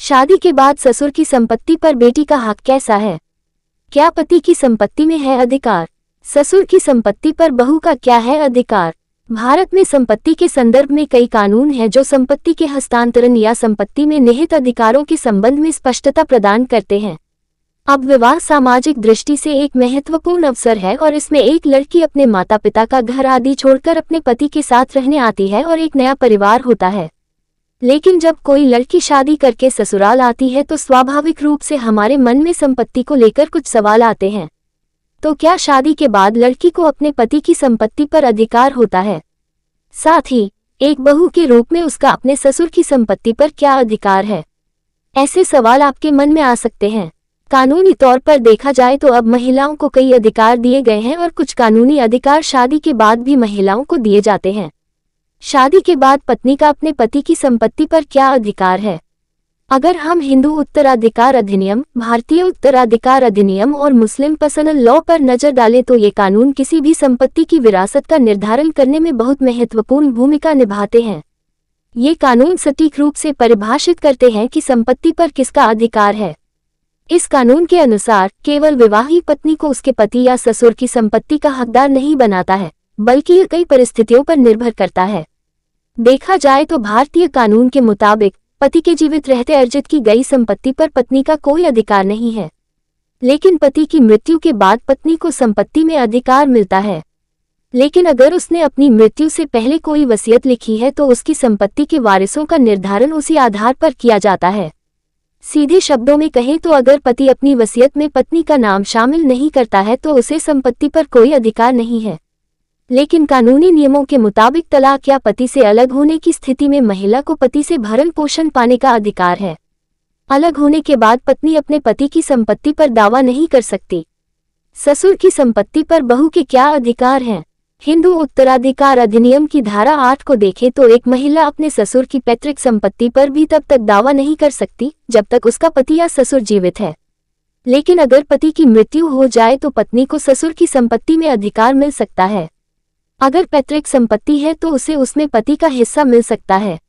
शादी के बाद ससुर की संपत्ति पर बेटी का हक कैसा है? क्या पति की संपत्ति में है अधिकार? ससुर की संपत्ति पर बहू का क्या है अधिकार? भारत में संपत्ति के संदर्भ में कई कानून हैं जो संपत्ति के हस्तांतरण या संपत्ति में निहित अधिकारों के संबंध में स्पष्टता प्रदान करते हैं। अब विवाह सामाजिक दृष्टि से एक महत्वपूर्ण अवसर है और इसमें एक लड़की अपने माता पिता का घर आदि छोड़कर अपने पति के साथ रहने आती है और एक नया परिवार होता है। लेकिन जब कोई लड़की शादी करके ससुराल आती है तो स्वाभाविक रूप से हमारे मन में संपत्ति को लेकर कुछ सवाल आते हैं। तो क्या शादी के बाद लड़की को अपने पति की संपत्ति पर अधिकार होता है? साथ ही एक बहू के रूप में उसका अपने ससुर की संपत्ति पर क्या अधिकार है? ऐसे सवाल आपके मन में आ सकते हैं। कानूनी तौर पर देखा जाए तो अब महिलाओं को कई अधिकार दिए गए हैं और कुछ कानूनी अधिकार शादी के बाद भी महिलाओं को दिए जाते हैं। शादी के बाद पत्नी का अपने पति की संपत्ति पर क्या अधिकार है? अगर हम हिंदू उत्तराधिकार अधिनियम, भारतीय उत्तराधिकार अधिनियम और मुस्लिम पर्सनल लॉ पर नजर डालें तो ये कानून किसी भी संपत्ति की विरासत का निर्धारण करने में बहुत महत्वपूर्ण भूमिका निभाते हैं। ये कानून सटीक रूप से परिभाषित करते हैं कि संपत्ति पर किसका अधिकार है। इस कानून के अनुसार केवल विवाहित पत्नी को उसके पति या ससुर की संपत्ति का हकदार नहीं बनाता है, बल्कि यह कई परिस्थितियों पर निर्भर करता है। देखा जाए तो भारतीय कानून के मुताबिक पति के जीवित रहते अर्जित की गई संपत्ति पर पत्नी का कोई अधिकार नहीं है, लेकिन पति की मृत्यु के बाद पत्नी को संपत्ति में अधिकार मिलता है। लेकिन अगर उसने अपनी मृत्यु से पहले कोई वसीयत लिखी है तो उसकी संपत्ति के वारिसों का निर्धारण उसी आधार पर किया जाता है। सीधे शब्दों में कहें तो अगर पति अपनी वसीयत में पत्नी का नाम शामिल नहीं करता है तो उसे संपत्ति पर कोई अधिकार नहीं है। लेकिन कानूनी नियमों के मुताबिक तलाक या पति से अलग होने की स्थिति में महिला को पति से भरण पोषण पाने का अधिकार है। अलग होने के बाद पत्नी अपने पति की संपत्ति पर दावा नहीं कर सकती। ससुर की संपत्ति पर बहू के क्या अधिकार हैं? हिंदू उत्तराधिकार अधिनियम की धारा 8 को देखें तो एक महिला अपने ससुर की पैतृक संपत्ति पर भी तब तक दावा नहीं कर सकती जब तक उसका पति या ससुर जीवित है। लेकिन अगर पति की मृत्यु हो जाए तो पत्नी को ससुर की संपत्ति में अधिकार मिल सकता है। अगर पैतृक संपत्ति है तो उसे उसमें पति का हिस्सा मिल सकता है।